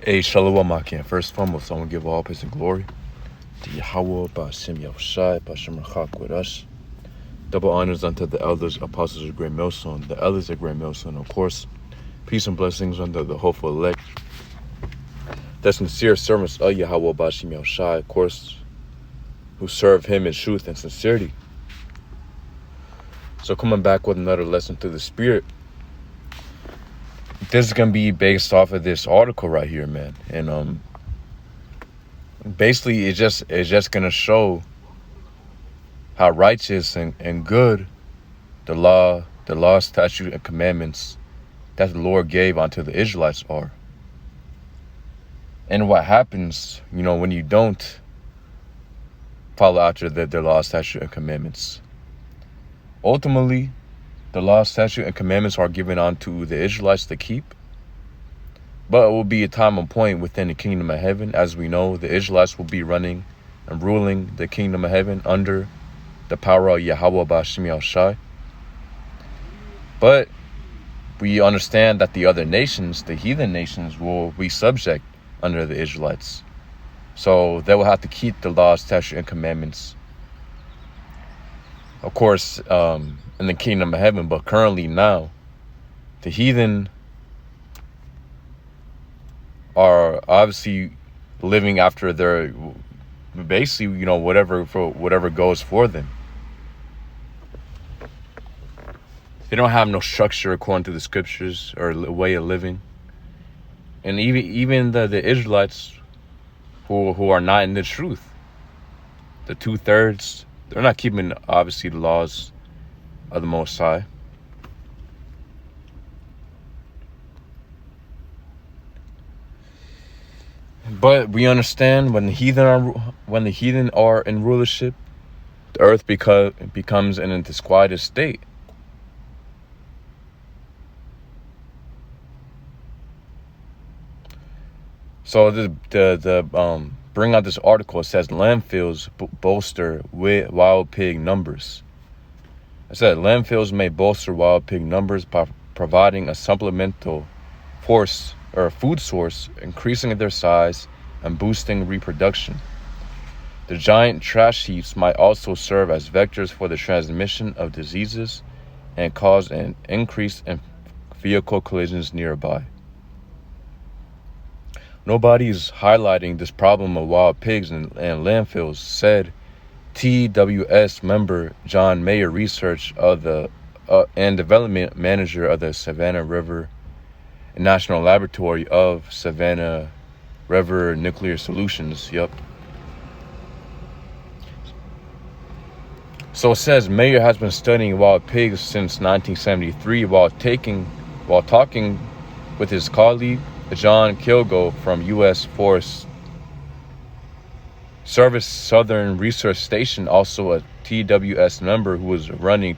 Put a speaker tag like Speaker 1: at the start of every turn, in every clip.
Speaker 1: Hey, Shalom, Akin. First and foremost, I want to give all praise and glory to Yahweh, Ba'ashem Yahushai, Ba'ashem Rachak with us. Double honors unto the elders, apostles of Great Millstone, the elders of Great Millstone, of course. Peace and blessings unto the hopeful elect, the sincere servants of Yahweh, Ba'ashem Yahushai, of course, who serve him in truth and sincerity. So coming back with another lesson through the Spirit. This is going to be based off of this article right here, man. And basically it's just going to show how righteous and good the law, statute, and commandments that the Lord gave unto the Israelites are. And what happens, when you don't follow after the law, statute, and commandments. Ultimately, the law, statute, and commandments are given unto the Israelites to keep. But it will be a time and point within the kingdom of heaven. As we know, the Israelites will be running and ruling the kingdom of heaven under the power of Yahweh Ba'ashem Yahushai. But we understand that the other nations, the heathen nations, will be subject under the Israelites. So they will have to keep the law, statute, and commandments. Of course, in the kingdom of heaven, but currently now, the heathen are obviously living after their, basically, whatever goes for them. They don't have no structure according to the scriptures or way of living. And even the Israelites who are not in the truth, the 2/3, they're not keeping, obviously, the laws of the Most High. But we understand when the heathen are in rulership, the earth becomes in a disquieted state. So the bring out this article. It says landfills bolster with wild pig numbers. It said landfills may bolster wild pig numbers by providing a supplemental force or a food source, increasing their size and boosting reproduction. The giant trash heaps might also serve as vectors for the transmission of diseases and cause an increase in vehicle collisions nearby. Nobody is highlighting this problem of wild pigs and landfills, said TWS member John Mayer, research of the and development manager of the Savannah River National Laboratory of Savannah River Nuclear Solutions. Yep. So it says Mayer has been studying wild pigs since 1973 while talking with his colleague John Kilgo from U.S. Forest Service Southern Research Station, also a TWS member who was running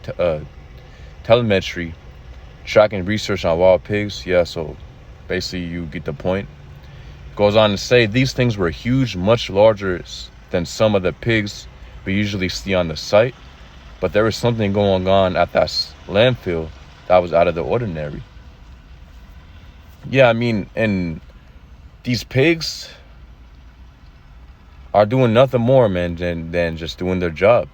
Speaker 1: telemetry, tracking research on wild pigs. Yeah, so basically you get the point. Goes on to say these things were huge, much larger than some of the pigs we usually see on the site, but there was something going on at that landfill that was out of the ordinary. Yeah, I mean, and these pigs are doing nothing more, man, than just doing their job.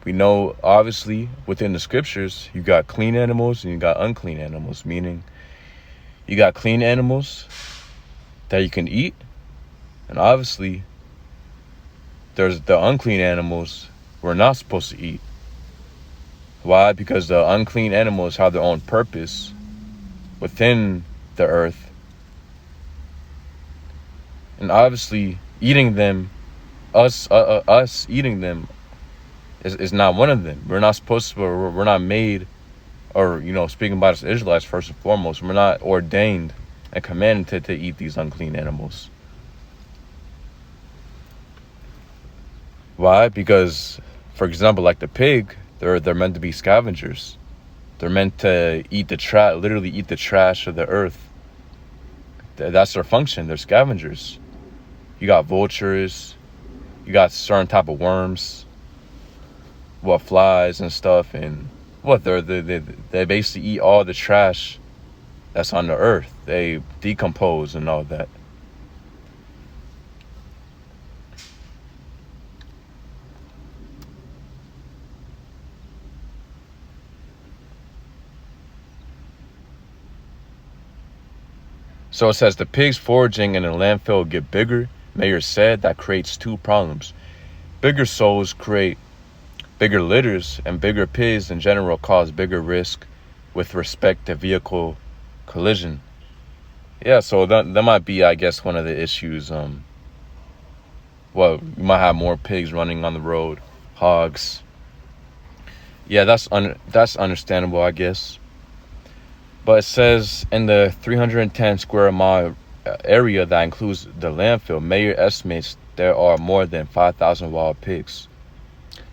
Speaker 1: We know, obviously, within the scriptures, you got clean animals and you got unclean animals, meaning you got clean animals that you can eat, and obviously there's the unclean animals we're not supposed to eat. Why? Because the unclean animals have their own purpose within the earth, and obviously eating them, us eating them is not one of them. We're not supposed to, we're not made, or speaking about us Israelites first and foremost, we're not ordained and commanded to eat these unclean animals. Why? Because, for example, like the pig, they're meant to be scavengers. They're meant to literally eat the trash of the earth. That's their function. They're scavengers. You got vultures. You got certain type of worms. Flies and stuff. And they basically eat all the trash that's on the earth. They decompose and all that. So it says the pigs foraging in a landfill get bigger. Mayor said that creates two problems. Bigger souls create bigger litters, and bigger pigs in general cause bigger risk with respect to vehicle collision. Yeah, so that might be, I guess, one of the issues. Well, you might have more pigs running on the road, hogs. Yeah, that's understandable, I guess. But it says in the 310 square mile area that includes the landfill, Mayor estimates there are more than 5,000 wild pigs.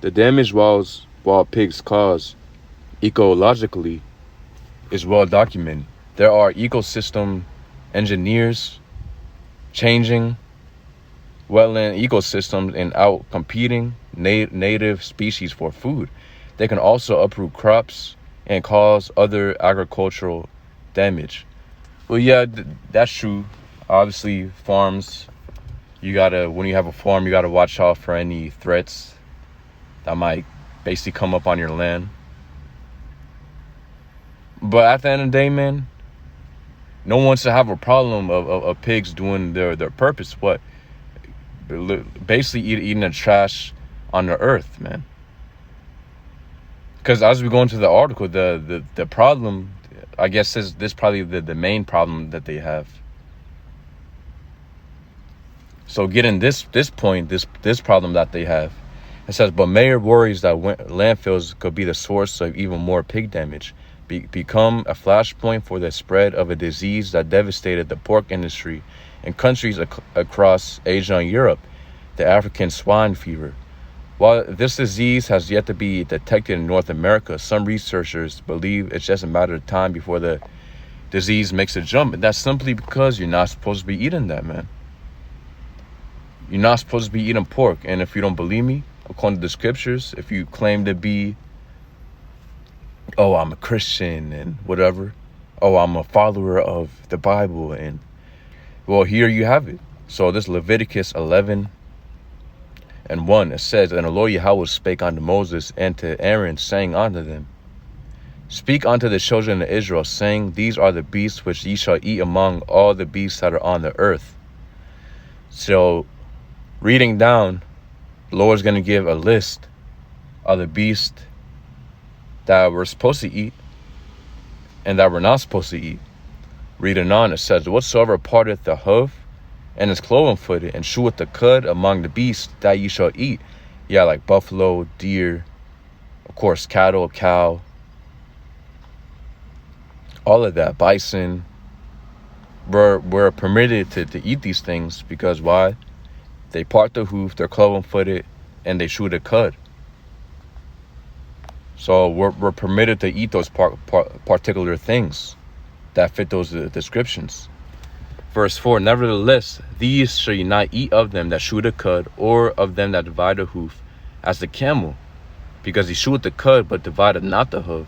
Speaker 1: The damage wild pigs cause ecologically is well documented. There are ecosystem engineers changing wetland ecosystems and out competing native species for food. They can also uproot crops and cause other agricultural damage. Well, yeah, that's true. Obviously, farms, when you have a farm, you gotta watch out for any threats that might basically come up on your land. But at the end of the day, man, no one should have a problem of pigs doing their purpose. What? Basically eating the trash on the earth, man. Because as we go into the article, the problem, I guess, is this probably the main problem that they have. So getting this problem that they have, it says, but mayor worries that landfills could be the source of even more pig damage, become a flashpoint for the spread of a disease that devastated the pork industry in countries across Asia and Europe, the African swine fever. While this disease has yet to be detected in North America, some researchers believe it's just a matter of time before the disease makes a jump. And that's simply because you're not supposed to be eating that, man. You're not supposed to be eating pork. And if you don't believe me, according to the scriptures, if you claim to be, oh, I'm a Christian and whatever, oh, I'm a follower of the Bible, and well, here you have it. So this Leviticus 11:1, it says, and the Lord Yahweh spake unto Moses and to Aaron, saying unto them, speak unto the children of Israel, saying, these are the beasts which ye shall eat among all the beasts that are on the earth. So reading down, the Lord's going to give a list of the beasts that we're supposed to eat and that we're not supposed to eat. Reading on, it says, whatsoever parteth the hoof and is cloven-footed, and cheweth the cud among the beasts that ye shall eat. Yeah, like buffalo, deer, of course, cattle, cow, all of that, bison. We're permitted to eat these things because why? They part the hoof, they're cloven-footed, and they chew the cud. So we're permitted to eat those particular things that fit those descriptions. Verse 4, nevertheless, these shall ye not eat of them that chew the cud, or of them that divide the hoof, as the camel, because he cheweth the cud, but divideth not the hoof.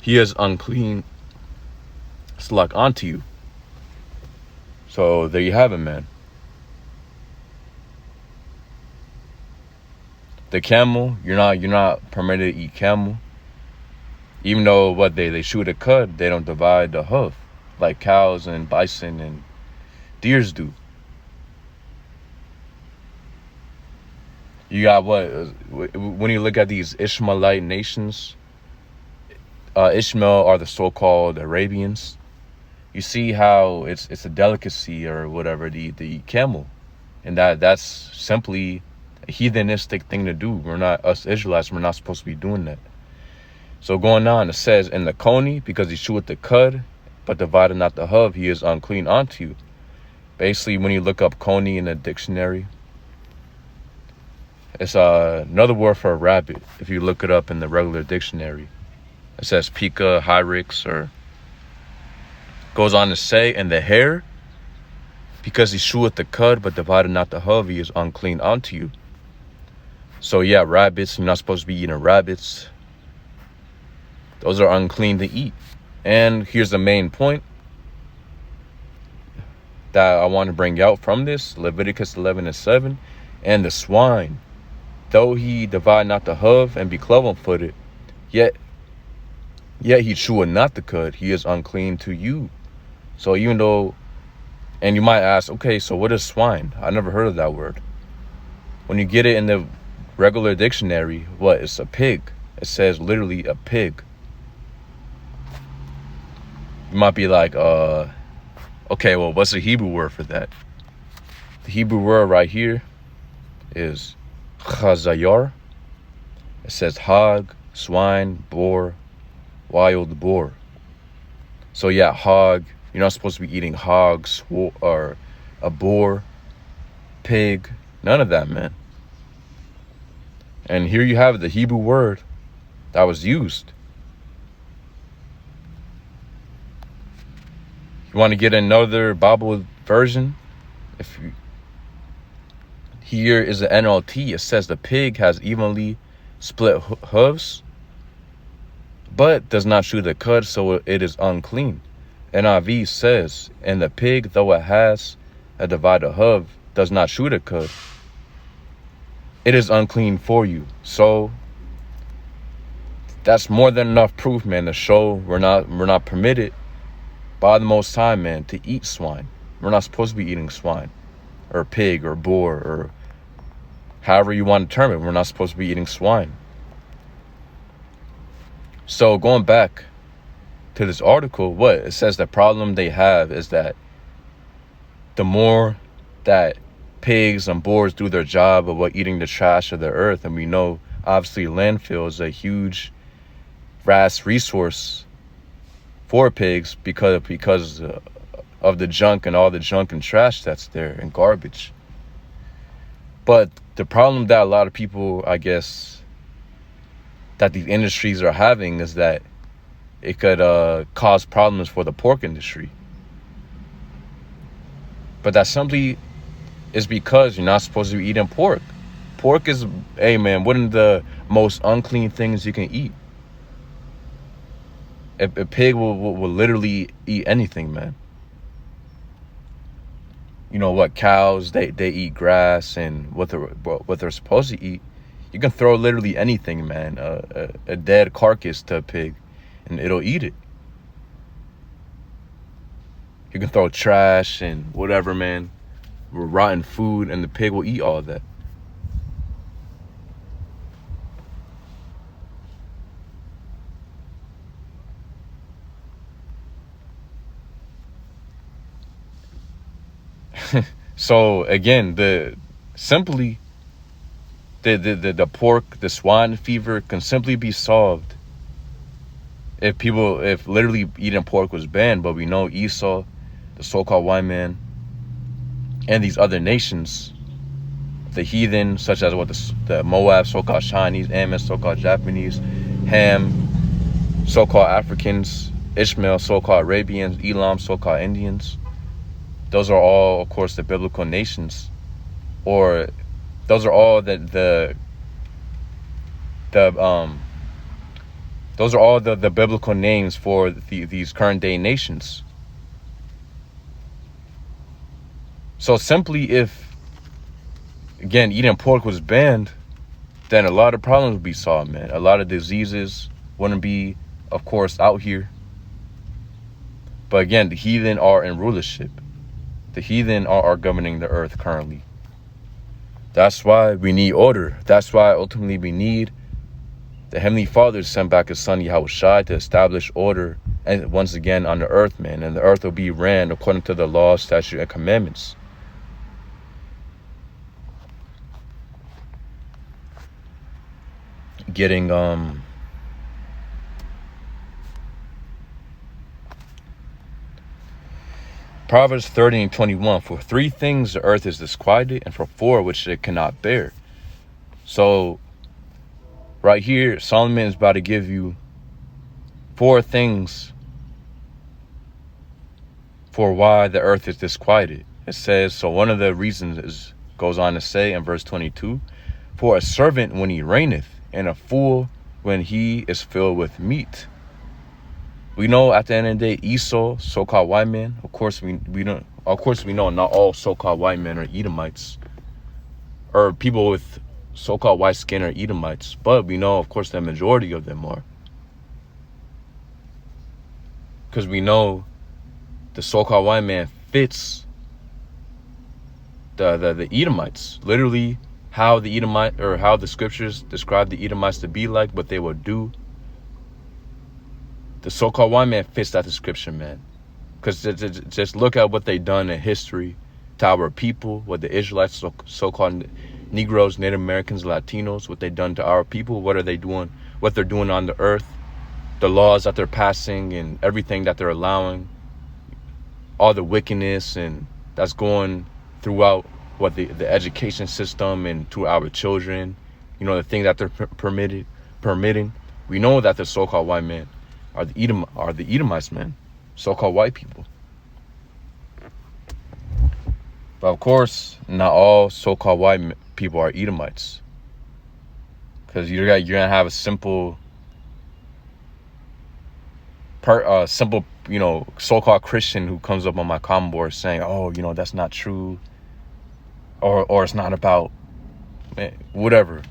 Speaker 1: He is unclean, slug unto you. So there you have it, man. The camel, you're not permitted to eat camel. Even though what they chew the cud, they don't divide the hoof like cows and bison and deers do. You got what? When you look at these Ishmaelite nations, Ishmael are the so-called Arabians. You see how it's a delicacy or whatever to eat camel, and that's simply a heathenistic thing to do. Us Israelites, we're not supposed to be doing that. So going on, it says, in the coney, because he cheweth the cud, but divided not the hoof, he is unclean unto you. Basically, when you look up coney in the dictionary, it's another word for a rabbit. If you look it up in the regular dictionary, it says pica, hyrix, or goes on to say, and the hare, because he cheweth the cud, but divided not the hoof, he is unclean unto you. So yeah, rabbits, you're not supposed to be eating rabbits. Those are unclean to eat. And here's the main point that I want to bring out from this, Leviticus 11:7, and the swine, though he divide not the hoof and be cloven-footed, yet he cheweth not the cud, he is unclean to you. So even though, and you might ask, okay, so what is swine? I never heard of that word. When you get it in the regular dictionary, what? It's a pig. It says literally a pig. You might be like, okay, well, what's the Hebrew word for that? The Hebrew word right here is chazayar. It says hog, swine, boar, wild boar. So yeah, hog. You're not supposed to be eating hogs or a boar, pig, none of that, man. And here you have the Hebrew word that was used. You want to get another Bible version? Here is the NLT. It says the pig has evenly split hooves, but does not chew the cud, so it is unclean. NIV says, and the pig, though it has a divided hoof, does not chew the cud, it is unclean for you. So that's more than enough proof, man, to show we're not permitted by the Most High, man, to eat swine. We're not supposed to be eating swine or pig or boar or however you want to term it. We're not supposed to be eating swine. So going back to this article, what it says, the problem they have is that the more that pigs and boars do their job of eating the trash of the earth, and we know obviously landfill is a huge vast resource for pigs because of the junk and all the junk and trash that's there and garbage. But the problem that a lot of people, I guess, that these industries are having is that it could cause problems for the pork industry. But that simply is because you're not supposed to be eating pork. Pork is, hey man, one of the most unclean things you can eat. A pig will literally eat anything, man. You know what? Cows, they eat grass and what they're supposed to eat. You can throw literally anything, man. A dead carcass to a pig, and it'll eat it. You can throw trash and whatever, man, rotten food, and the pig will eat all of that. So again, the pork, the swine fever can simply be solved if literally eating pork was banned. But we know Esau, the so-called white man, and these other nations, the heathen, such as the Moab, so-called Chinese, Ammon, so-called Japanese, Ham, so-called Africans, Ishmael, so-called Arabians, Elam, so-called Indians. Those are all, of course, the biblical nations, or those are all the biblical names for these current day nations. So simply, if again eating pork was banned, then a lot of problems would be solved, man. A lot of diseases wouldn't be, of course, out here. But again, the heathen are in rulership. The heathen are governing the earth currently. That's why we need order. That's why ultimately we need the Heavenly Father to send back His Son Yahushua to establish order, and once again on the earth, man. And the earth will be ran according to the law, statutes, and commandments. Getting Proverbs 30:21, for 3 things the earth is disquieted, and for 4 which it cannot bear. So right here, Solomon is about to give you 4 things for why the earth is disquieted. It says, so one of the reasons goes on to say in verse 22, for a servant when he reigneth, and a fool when he is filled with meat. We know at the end of the day, Esau, so-called white man. Of course, we know not all so-called white men are Edomites, or people with so-called white skin are Edomites. But we know, of course, the majority of them are, because we know the so-called white man fits the Edomites. Literally, how the scriptures describe the Edomites to be like, what they will do. The so-called white man fits that description, man. Because just look at what they've done in history to our people, what the Israelites, so-called Negroes, Native Americans, Latinos, what they've done to our people. What are they doing? What they're doing on the earth, the laws that they're passing, and everything that they're allowing, all the wickedness and that's going throughout what the education system and to our children, the things that they're permitting. We know that the so-called white men are the Edomites, man, so-called white people. But of course, not all so-called white people are Edomites, because you're gonna have a simple, so-called Christian who comes up on my comment board saying, "Oh, that's not true," or it's not about, whatever.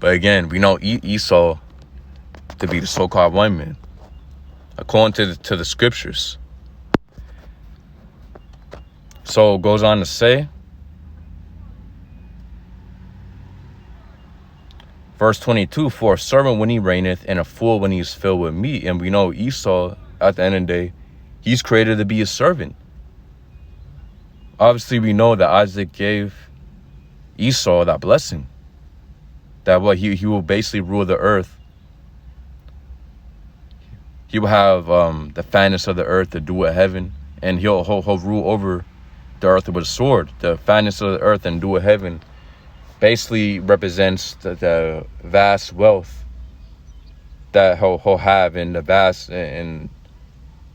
Speaker 1: But again, we know Esau to be the so-called white man, according to the scriptures. So it goes on to say, verse 22, for a servant when he reigneth, and a fool when he is filled with meat. And we know Esau, at the end of the day, he's created to be a servant. Obviously, we know that Isaac gave Esau that blessing, that he will basically rule the earth. He will have the fatness of the earth, the dew of heaven, and he'll rule over the earth with a sword. The fatness of the earth and dew of heaven basically represents the vast wealth that he'll have, and the vast and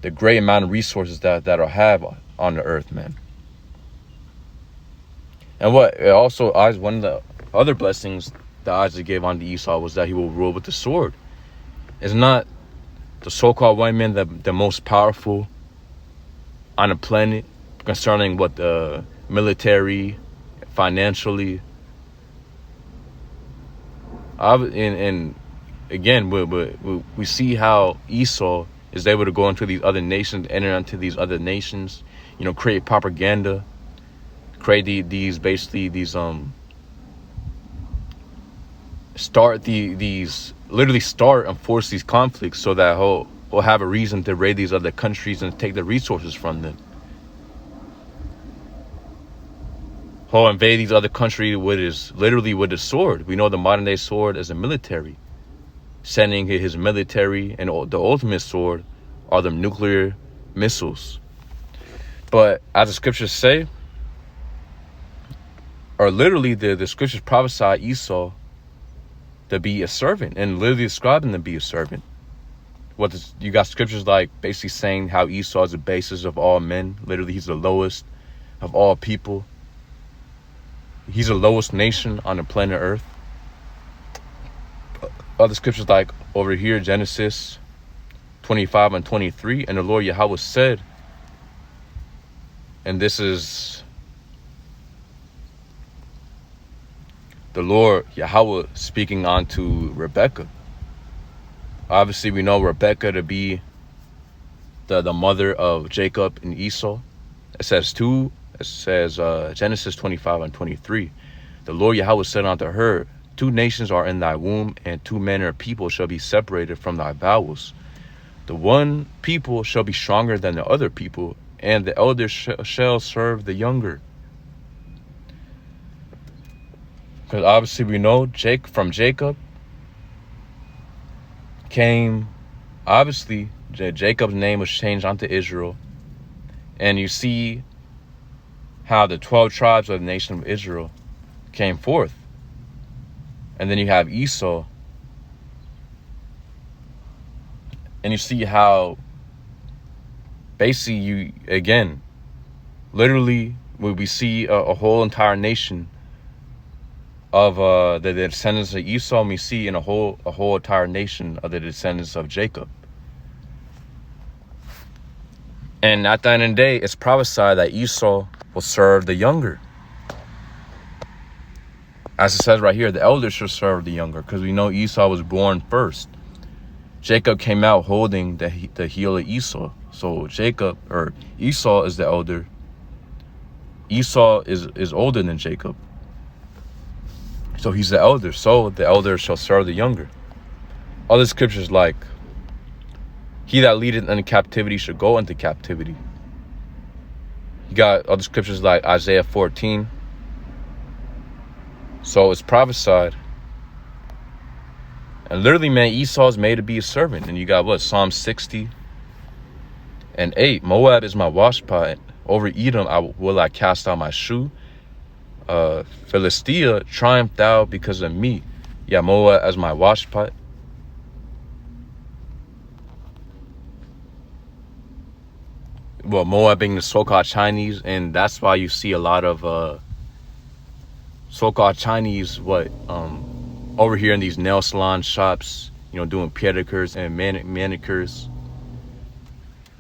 Speaker 1: the great amount of resources that he'll have on the earth, man. And one of the other blessings that Isaac gave unto Esau was that he will rule with the sword. Is not the so-called white man the most powerful on the planet concerning what the military, financially, and again, we see how Esau is able to go into these other nations, enter into these other nations, create propaganda, create start and force these conflicts so that he'll have a reason to raid these other countries and take the resources from them. He'll invade these other countries with the sword. We know the modern day sword is a military, sending his military, and the ultimate sword are the nuclear missiles. But as the scriptures say, or literally the scriptures prophesy Esau to be a servant, and literally describe him to be a servant. You got scriptures like basically saying how Esau is the basis of all men. Literally, he's the lowest of all people. He's the lowest nation on the planet Earth. Other scriptures like over here, Genesis 25 and 23, and the Lord Yahweh said, and this is the Lord Yahweh speaking on to Rebecca. Obviously, we know Rebecca to be the mother of Jacob and Esau. It says Genesis 25 and 23. The Lord Yahweh said unto her, 2 nations are in thy womb, and 2 manner of people shall be separated from thy bowels. The one people shall be stronger than the other people, and the elder shall serve the younger. Because obviously we know from Jacob came, obviously, Jacob's name was changed unto Israel. And you see how the 12 tribes of the nation of Israel came forth. And then you have Esau. And you see how basically literally we see a whole entire nation of the descendants of Esau, and we see in a whole entire nation of the descendants of Jacob. And at the end of the day, it's prophesied that Esau will serve the younger. As it says right here, the elder shall serve the younger, because we know Esau was born first. Jacob came out holding the heel of Esau. So Esau is the elder. Esau is older than Jacob. So he's the elder. So the elder shall serve the younger. Other scriptures like, he that leadeth into captivity shall go into captivity. You got other scriptures like Isaiah 14. So it's prophesied. And literally, man, Esau is made to be a servant. And you got what? Psalm 60 and 8. Moab is my washpot. Over Edom will I cast out my shoe. Philistia, triumph thou because of me. Yeah, Moab as my washpot. Well, Moab being the so-called Chinese, and that's why you see a lot of so-called Chinese over here in these nail salon shops, doing pedicures and manicures,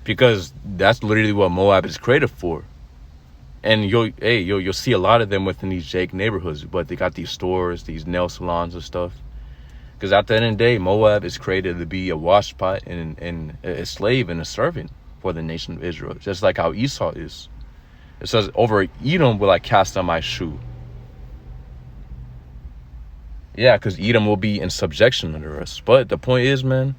Speaker 1: because that's literally what Moab is created for. And you'll see a lot of them within these Jake neighborhoods, but they got these stores, these nail salons and stuff. Because at the end of the day, Moab is created to be a washpot and a slave and a servant for the nation of Israel, just like how Esau is. It says, over Edom will I cast on my shoe. Yeah, because Edom will be in subjection under us. But the point is, man,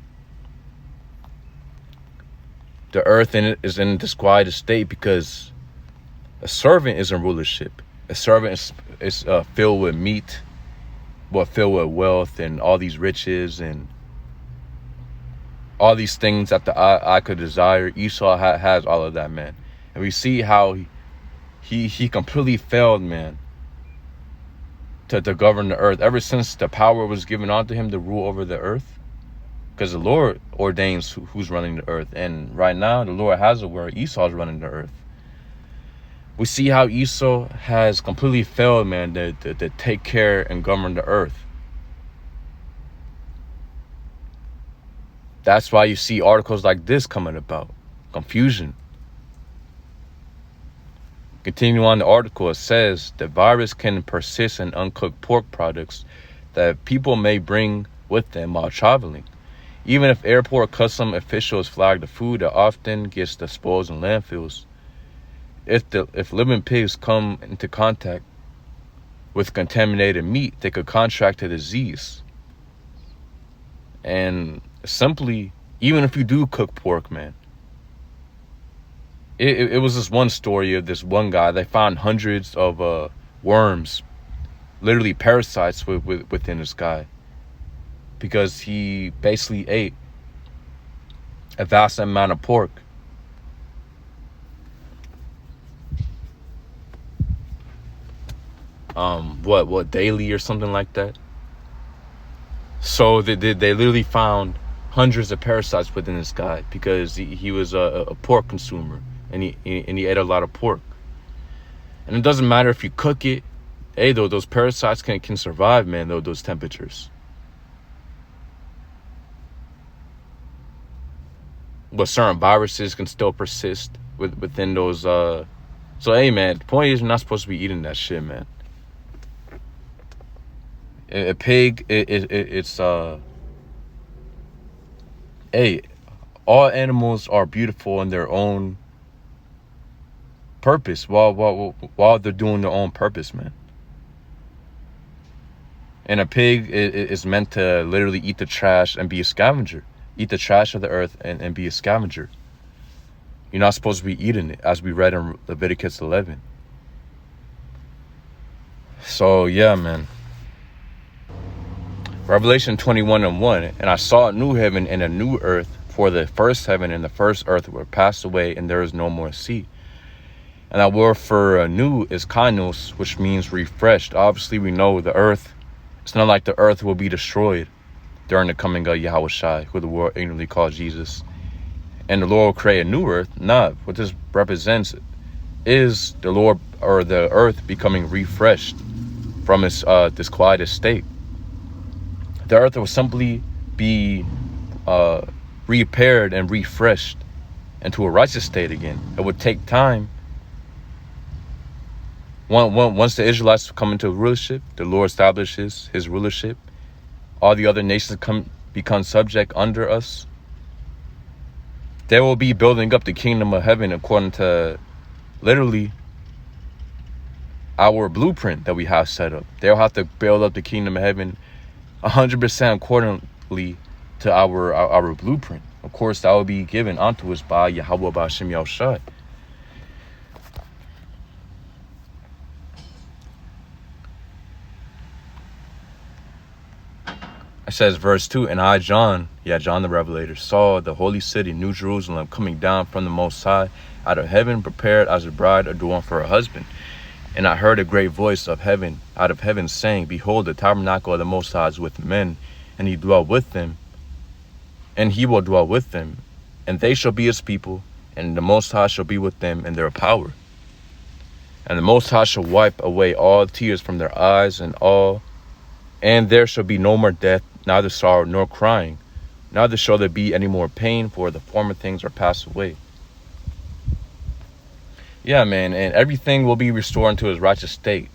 Speaker 1: the earth is in a disquieted state because a servant is in rulership. A servant is filled with meat, filled with wealth and all these riches and all these things that the eye could desire. Esau has all of that, man. And we see how he completely failed, man, to govern the earth ever since the power was given unto him to rule over the earth. Because the Lord ordains who's running the earth. And right now, the Lord has it where Esau's running the earth. We see how Esau has completely failed, man, to take care and govern the earth. That's why you see articles like this coming about. Confusion. Continue on the article, it says the virus can persist in uncooked pork products that people may bring with them while traveling. Even if airport custom officials flag the food that often gets disposed in landfills, if living pigs come into contact with contaminated meat, they could contract a disease. And simply, even if you do cook pork, man, it was this one story of this one guy. They found hundreds of worms, literally parasites within this guy, because he basically ate a vast amount of pork. What daily or something like that. So they literally found hundreds of parasites within this guy because he was a pork consumer, and he ate a lot of pork. And it doesn't matter if you cook it. Hey, though, those parasites can survive, man, those temperatures. But certain viruses can still persist within those. So, hey, man, the point is you're not supposed to be eating that shit, man. A pig, it's hey, all animals are beautiful in their own purpose while they're doing their own purpose, man. And a pig is meant to literally eat the trash and be a scavenger. Eat the trash of the earth and be a scavenger. You're not supposed to be eating it, as we read in Leviticus 11. So, yeah, man. Revelation 21:1, and I saw a new heaven and a new earth, for the first heaven and the first earth were passed away, and there is no more sea. And that word for new is kainos, which means refreshed. Obviously, we know the earth, it's not like the earth will be destroyed during the coming of Yahweh Shai, who the world ignorantly calls Jesus. And the Lord will create a new earth. Not what this represents is the Lord, or the earth, becoming refreshed from its disquieted state. The earth will simply be repaired and refreshed into a righteous state again. It would take time Once the Israelites come into rulership, the Lord establishes his rulership. All the other nations become subject under us. They will be building up the kingdom of heaven according to literally our blueprint that we have set up. They'll have to build up the kingdom of heaven 100% accordingly to our blueprint. Of course, that will be given unto us by Yahweh B'Hashem Yahushai. It says, verse 2, and I, John the Revelator, saw the holy city, New Jerusalem, coming down from the Most High out of heaven, prepared as a bride adorned for her husband. And I heard a great voice out of heaven, saying, behold, the tabernacle of the Most High is with men, and he dwell with them, and he will dwell with them, and they shall be his people, and the Most High shall be with them in their power. And the Most High shall wipe away all tears from their eyes, and there shall be no more death, neither sorrow nor crying, neither shall there be any more pain, for the former things are passed away. Yeah, man, and everything will be restored into its righteous state.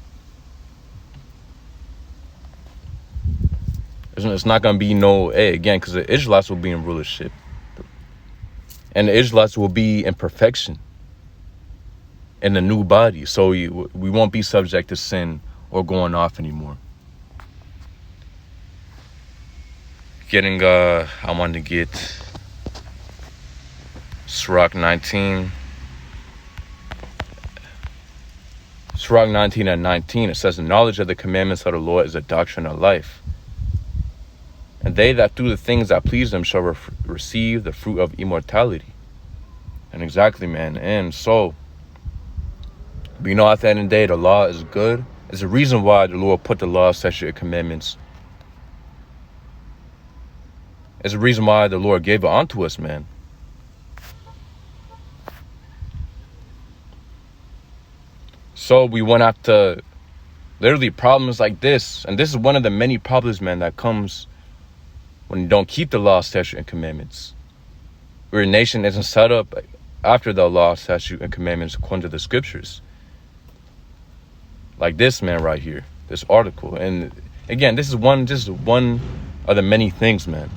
Speaker 1: It's not going to be again, because the Israelites will be in rulership. And the Israelites will be in perfection in the new body. So we won't be subject to sin or going off anymore. I wanted to get Sirach 19. Sirach 19 and 19, it says, the knowledge of the commandments of the Lord is a doctrine of life. And they that do the things that please them shall receive the fruit of immortality. And exactly, man. And so, we know at the end of the day, the law is good. It's the reason why the Lord put the law, statutes, and commandments. It's the reason why the Lord gave it unto us, man. So we went after literally problems like this. And this is one of the many problems, man, that comes when you don't keep the law, statute, and commandments. Where a nation isn't set up after the law, statute, and commandments according to the scriptures. Like this man right here, this article. And again, this is one of the many things, man,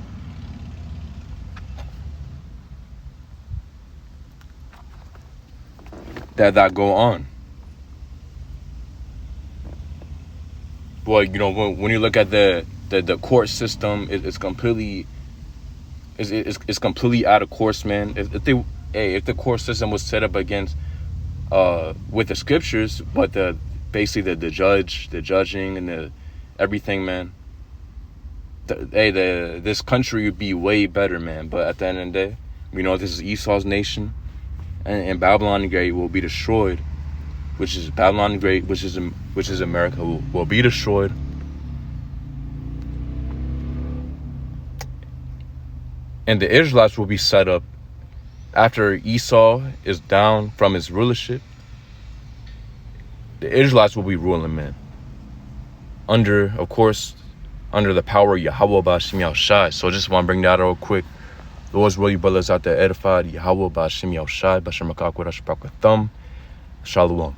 Speaker 1: that go on. Well, you know, when you look at the court system, it's completely out of course, man. If the court system was set up against with the scriptures, but basically the judging and the everything, man. This country would be way better, man. But at the end of the day, we know this is Esau's nation, and Babylon the Great will be destroyed, which is Babylon the Great, which is America, will be destroyed. And the Israelites will be set up after Esau is down from his rulership. The Israelites will be ruling, man. Under the power of Yahweh B'Hashem Yahushai. So I just want to bring that out real quick. Those really brothers out there edified. Yahweh B'Hashem Yahushai. B'Hashem Makak with Thumb. Shalom.